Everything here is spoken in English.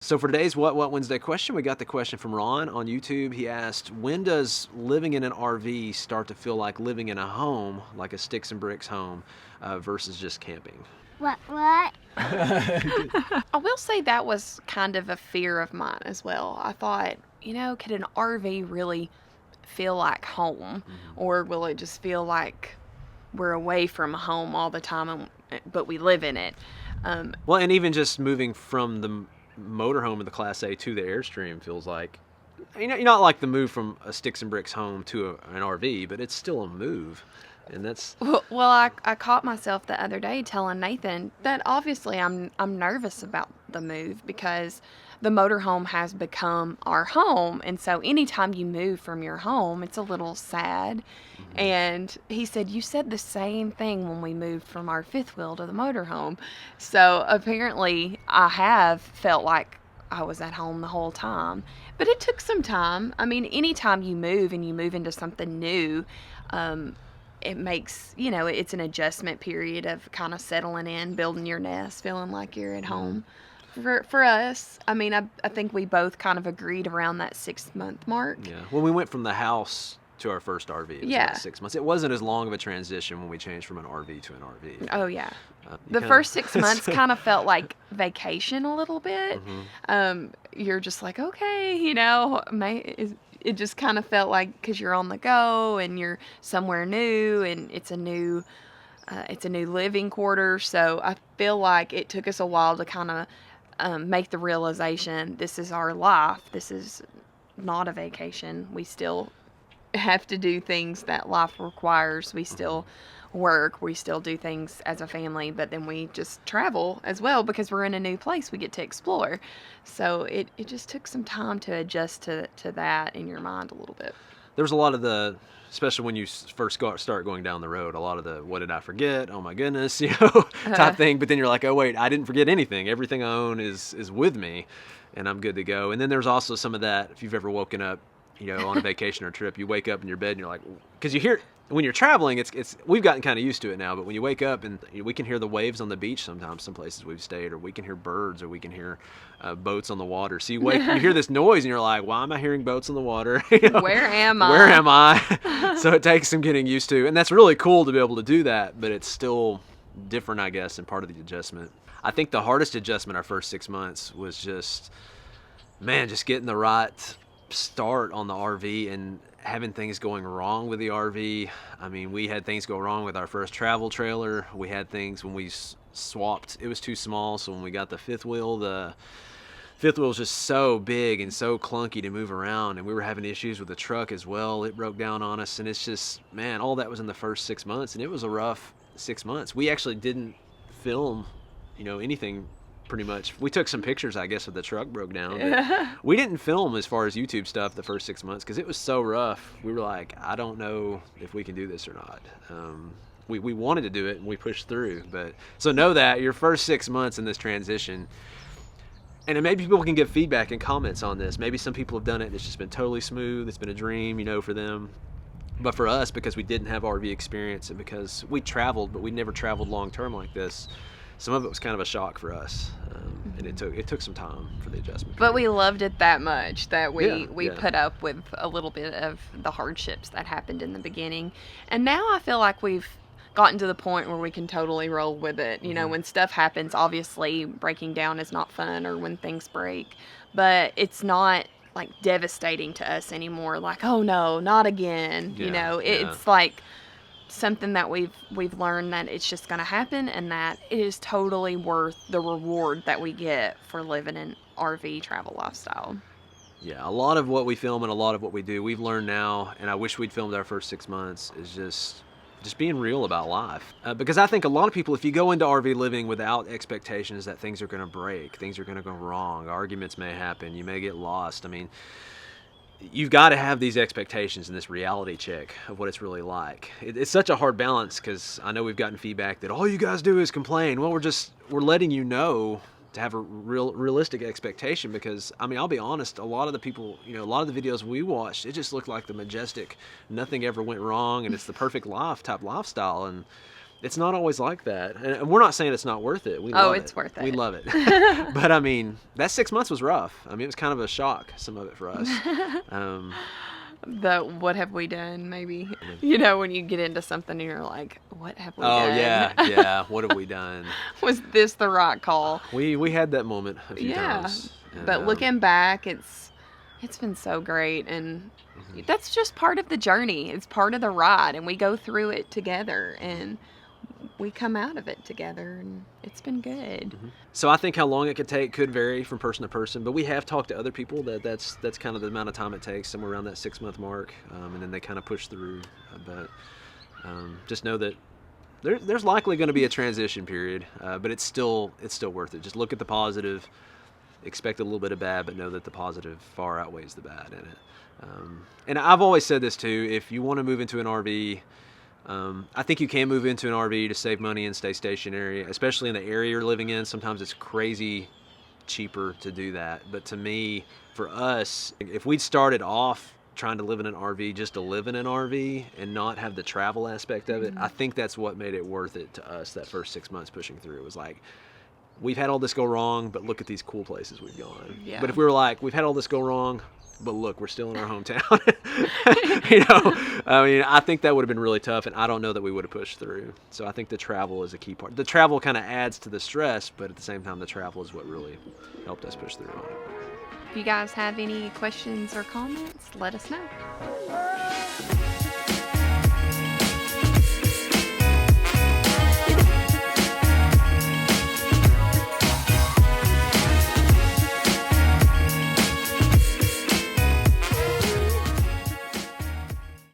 So for today's What Wednesday question, we got the question from Ron on YouTube. He asked, when does living in an RV start to feel like living in a home, like a sticks and bricks home, versus just camping? What? I will say that was kind of a fear of mine as well. I thought, could an RV really feel like home? Or will it just feel like we're away from home all the time, but we live in it? Well, and even just moving from the motorhome of the Class A to the Airstream feels like, not like the move from a sticks and bricks home to an RV, but it's still a move. And that's well, I caught myself the other day telling Nathan that obviously I'm nervous about the move because the motorhome has become our home, and so anytime you move from your home, it's a little sad. And he said, you said the same thing when we moved from our fifth wheel to the motorhome. So apparently I have felt like I was at home the whole time, but it took some time. I mean, anytime you move and you move into something new, it makes, it's an adjustment period of kind of settling in, building your nest, feeling like you're at home. For us, I mean, I think we both kind of agreed around that 6-month mark. Yeah. When we went from the house to our first RV, it was about 6 months. It wasn't as long of a transition when we changed from an RV to an RV. Oh, yeah. The first 6 months kind of felt like vacation a little bit. You're just like, okay, it just kind of felt like, because you're on the go and you're somewhere new and it's a new living quarter. So I feel like it took us a while to kind of make the realization this is our life. This is not a vacation. We still have to do things that life requires. We still work. We still do things as a family, but then we just travel as well because we're in a new place. We get to explore. So it just took some time to adjust to that in your mind a little bit. There's a lot of especially when you first start going down the road, a lot of the, what did I forget? Oh my goodness, type thing. But then you're like, oh wait, I didn't forget anything. Everything I own is with me and I'm good to go. And then there's also some of that, if you've ever woken up, on a vacation or trip, you wake up in your bed and you're like, because you hear, when you're traveling, we've gotten kind of used to it now, but when you wake up and we can hear the waves on the beach sometimes, some places we've stayed, or we can hear birds, or we can hear boats on the water. So you hear this noise and you're like, why am I hearing boats on the water? Where am I? Where am I? So it takes some getting used to, and that's really cool to be able to do that, but it's still different, I guess, and part of the adjustment. I think the hardest adjustment our first 6 months was just getting the right start on the RV and having things going wrong with the RV. I mean, we had things go wrong with our first travel trailer. We had things when we swapped, it was too small. So when we got the fifth wheel was just so big and so clunky to move around. And we were having issues with the truck as well. It broke down on us. And it's just, all that was in the first 6 months. And it was a rough 6 months. We actually didn't film, anything pretty much. We took some pictures, I guess, of the truck broke down. But we didn't film as far as YouTube stuff the first 6 months because it was so rough. We were like, I don't know if we can do this or not. We wanted to do it and we pushed through. But so know that your first 6 months in this transition, and maybe people can give feedback and comments on this. Maybe some people have done it and it's just been totally smooth. It's been a dream, for them. But for us, because we didn't have RV experience and because we traveled, but we never traveled long term like this, some of it was kind of a shock for us, and it took some time for the adjustment period. But we loved it that much that we Yeah. put up with a little bit of the hardships that happened in the beginning. And now I feel like we've gotten to the point where we can totally roll with it. When stuff happens, obviously breaking down is not fun, or when things break, but it's not like devastating to us anymore. Like, oh no, not again. It's like something that we've learned that it's just going to happen, and that it is totally worth the reward that we get for living an RV travel lifestyle. Yeah, a lot of what we film and a lot of what we do, we've learned now, and I wish we'd filmed our first 6 months, is just being real about life. Because I think a lot of people, if you go into RV living without expectations that things are going to break, things are going to go wrong, arguments may happen, you may get lost. I mean, you've got to have these expectations and this reality check of what it's really like. It's such a hard balance because I know we've gotten feedback that all you guys do is complain. Well, we're letting you know to have a realistic expectation because, I'll be honest, a lot of the people, a lot of the videos we watched, it just looked like the majestic, nothing ever went wrong and it's the perfect life type lifestyle. And it's not always like that. And we're not saying it's not worth it. We Oh, love it's it. worth it. We love it. But I mean, that 6 months was rough. I mean, it was kind of a shock, some of it for us. The what have we done, maybe. You know, when you get into something and you're like, what have we Oh, done? yeah. What have we done? Was this the right call? We had that moment a few Yeah. times. And, But looking back, it's been so great, and that's just part of the journey. It's part of the ride, and we go through it together, and we come out of it together, and it's been good. So I think how long it could take could vary from person to person, but we have talked to other people that's kind of the amount of time it takes, somewhere around that 6 month mark, and then they kind of push through. But just know that there's likely going to be a transition period, but it's still worth it. Just look at the positive, expect a little bit of bad, but know that the positive far outweighs the bad in it. And I've always said this too: if you want to move into an RV. I think you can move into an RV to save money and stay stationary, especially in the area you're living in. Sometimes it's crazy cheaper to do that. But to me, for us, if we'd started off trying to live in an RV just to live in an RV and not have the travel aspect of it, I think that's what made it worth it to us that first 6 months pushing through. It was like, we've had all this go wrong, but look at these cool places we've gone. Yeah. But if we were like, we've had all this go wrong, but look, we're still in our hometown. You know, I mean, I think that would have been really tough, and I don't know that we would have pushed through. So I think the travel is a key part. The travel kind of adds to the stress, but at the same time, the travel is what really helped us push through on it. If you guys have any questions or comments, let us know.